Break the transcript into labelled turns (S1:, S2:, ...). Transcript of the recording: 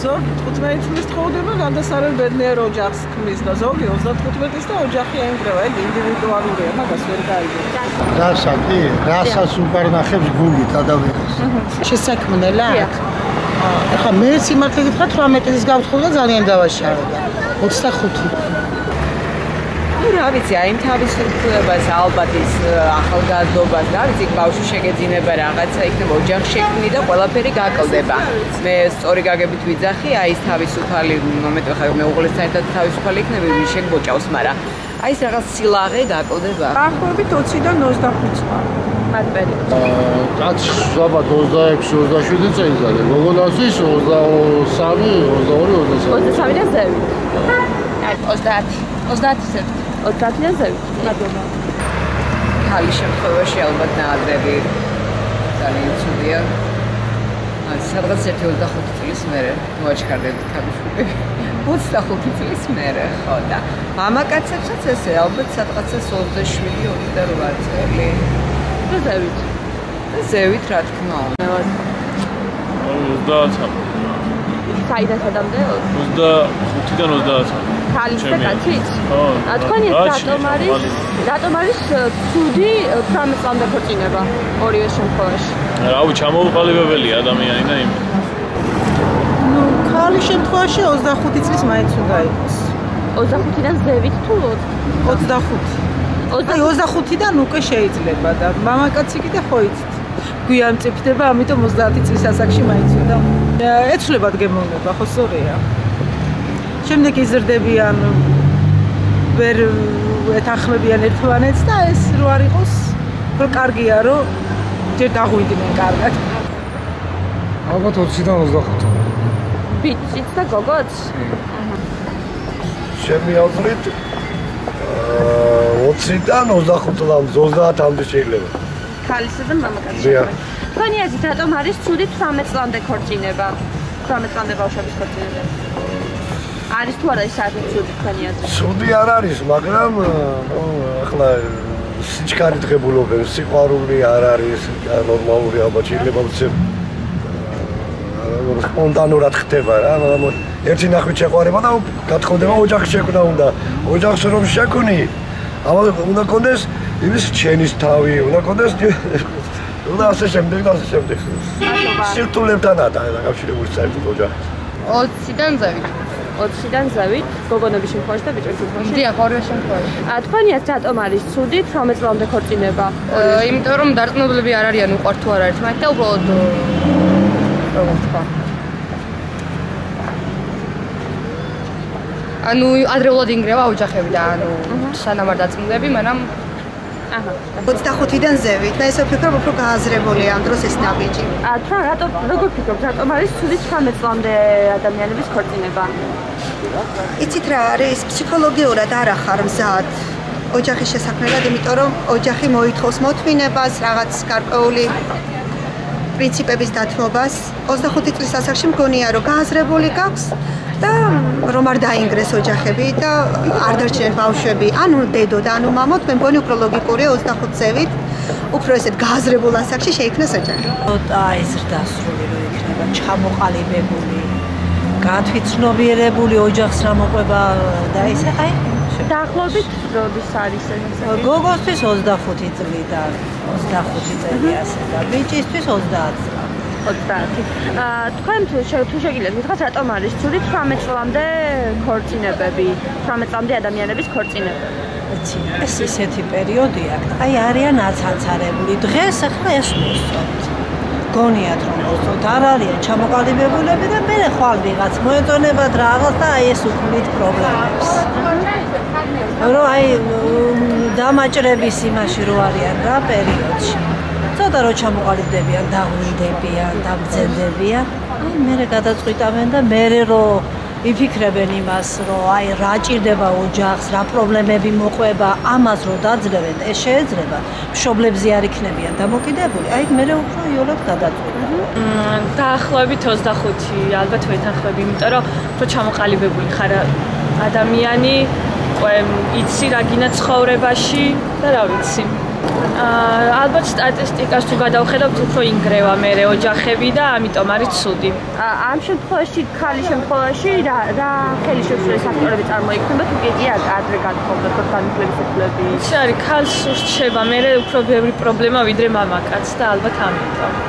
S1: ზოგი 15 წლის თხოვდება, გადასარევ ბედნიერ ოჯახს ქმნის და ზოგი 35-ის და ოჯახი აინგრევა, ეგ ინდივიდუალურია, მაგას ვერ გაიგებ.
S2: რასა კი, რასაც უკარნახებს გულით ადამიანს.
S3: შესაქმნელად? ახლა მე სიმართლე გითხრათ 18 წლის გავთხოვდა ძალიან დავაშავება. 25.
S4: რა ვიცი, აი თავისუფლებას ალბათ ის ახალგაზრდობას, რა ვიცი, ბავშვი შეგეძინება რაღაცა, იქნება ოჯახი შექმნი და ყველაფერი გაკლდება. მე სწორი გაგებით ვიძახი, აი ეს თავისუფალი მომენტი ხარ მე უღლესთან ერთად თავისუფალი იქნება, ვინ შეგბოჭავს, მაგრამ აი ეს რაღაც სილაღე გაკლდება.
S1: დაახლოებით 20-დან 25 წლა. მათ პერიოდში.
S2: კაცს ზაბად 26-27 წელიწადი, გოგონასთვის 23, 22,
S5: 23-დან ზევით.
S4: 30-ზე.
S5: 30-დან ზევით. გადობა.
S4: ხალის შემთხვევაში ალბათ ნაადრევი ძალიან ცუდია. სადღაც 25 წლის მერე მოაჩქარდებით თავისუფლები. 25 წლის მერე, ხო და მამაკაცებსაც ესე ალბათ სადღაც 27-28 წელი.
S5: და ზევით.
S4: ზევით რა თქმა უნდა.
S6: 30.
S5: საიდან სადამდე?
S6: 25-დან 30.
S5: ხალის და კაცით?
S6: ხო.
S5: თქვენი რატომ არის ცუდი 18 წლამდე ქორწინება ორივე შემთხვევაში?
S6: რავი, ჩამოუყალიბებელია ადამიანი და იმ.
S1: ნუ ქალის შემთხვევაში 25 წლის მაინც უნდა იყოს.
S5: 25-დან ზევით თუ
S1: 25. აი 25-დან უკვე შეიძლება და მამაკაცი კიდე ხო იცით. გვიან მწიფდება, ამიტომ 30 წლის ასაკში მაინც უნდა. ეცვლებათ გემოვნება, ხო სწორია. შემდეგ იზრდებიან, ვერ ეთანხმებიან ერთმანეთს და ეს რო არ იყოს, რო კარგია, რომ ჯერ დაღვიდნენ კარგად.
S2: ალბათ 20-დან 25.
S5: ბიჭიც და გოგოც?
S2: ჩემი აზრით 20-დან 25 წლამდე, 30-მდე შეიძლება.
S5: ქალისა და მამაკაცისა. თქვენი აზრით რატომ არის ცუდი 18 წლამდე ქორწინება? 18 წლამდე ბავშვების ქორწინება. არის თუ არა ის არის ცუდი თქვენი აზრით?
S2: ცუდი არ არის, მაგრამ ახლა სიჩქარე დღებულობენ, სიყვარული არ არის ნორმალური, ალბათ შეიძლება ვცემ სპონტანურად ხდება რა, მაგრამ ერთი ნახვით შეყვარება და გათხოვდება ოჯახი შექმნა უნდა. ოჯახს რომ შექმნი, ამაზე უნდა კონდეს იმის ჩენის თავი, უნდა კონდეს უნდა ასე შემდეგ და ასე შემდეგ. სირთულებთანაა დაკავშირებული საერთოდ ოჯახი.
S5: 20-დან ზევით. 20-დან ზევით, გოგონების შემთხვევაში და ბიჭების შემთხვევაში.
S4: დიახ, ორივე შემთხვევაში.
S5: თქვენი აზრით რატომ არის ცუდი 18 წლამდე ქორწინება?
S4: იმიტომ რომ დარწმუნებლები არ არიან უყვართ თუ არ არის, მაგრამ უბრალოდ როგორ თქვა. ანუ ადრეულად ინგრევა ოჯახები და ანუ სანამ არ დაწმუნდები, მაგრამ
S7: 25-დან ზევით. და ესე ვფიქრობ, უფრო გააზრებული ამ დროს ეს ნაბიჯი.
S5: როგორ ფიქრობთ, რატომ არის ცუდი 18 წლამდე ადამიანების ქორწინება?
S7: იცით რა არის, ფსიქოლოგიურად არ ახარ მზად ოჯახის შესაქმნელად, იმიტომ რომ ოჯახი მოითხოვს მოთმინებას, რაღაც გარკვეული პრინციპების დათმობას. 25 წლის ასაკში მგონია, რომ გააზრებული გაქვს და რომ არ დაინგრეს ოჯახები და არ დარჩნენ ბავშვები, ანუ დედო და ანუ მამოთ, მე მგონი უფრო ლოგიკურია 25 წლით, უფრო ესეთ გააზრებულ ასაკში შეიქმნას ოჯახი.
S3: ცოტა ეს დასრული რო იქნება, ჩამოყალიბებული, გათვითცნობიერებული ოჯახს რა მოყვება და ესე აი
S5: დაახლოებით როდის არის ეს?
S3: გოგოსთვის 25 წლიდან 25 წელი ასე და ბიჭისთვის 30 წელი.
S5: 30. თქვენ თუ შეგიძლიათ გითხრათ, რატომ არის ცუდი 18 წლამდე ქორწინებები, 18 წლამდე ადამიანების ქორწინება?
S3: ეს ისეთი პერიოდია, აი არიან აცანცარებული. დღეს ახლა ეს მოსწონთ. გონიათ რომ მოსწონთ, არ არიან ჩამოყალიბებულები და მე ხვალ ვიღაც მოეწონებათ რაღაც და აი ეს უქმნით პრობლემებს. რომ აი დამაჭრების იმაში რო არიან რა პერიოდში. ცოტა რო ჩამოყალიბდებიან, დაღვინდებიან, დამძენდებიან, აი მერე გადაწყვიტავენ და მერე რო იფიქრებენ იმას, რომ აი რა ჭირდება ოჯახს, რა პრობლემები მოყვება, ამას რო დაძლევენ, ეს შეიძლება მშობლებზე არ იქნებიან დამოკიდებული, აი მერე უფრო იოლად გადაწყვეტენ.
S5: დაახლოებით 25, ალბათ ვეთანხმები, იმიტომ რომ უფრო ჩამოყალიბებული ხარ ადამიანი, იცი რა გინა ცხოვრებაში და რა ვიცი.
S8: ალბათ სტატისტიკას თუ გადავხედავთ, უფრო ინგრევა მერე ოჯახები და ამიტომ არის ცუდი.
S5: ამ შემთხვევაში, ქალის შემთხვევაში რა ხელი შეუძლებს ფაქტორები წარმოიქმნება თუ კი ადრე გათხოვდათ განათლების უფლები?
S8: ის არის ქალს სურს რჩება მერე უფრო ბევრი პრობლემა ვიდრე მამაკაცს და ალბათ ამიტომ.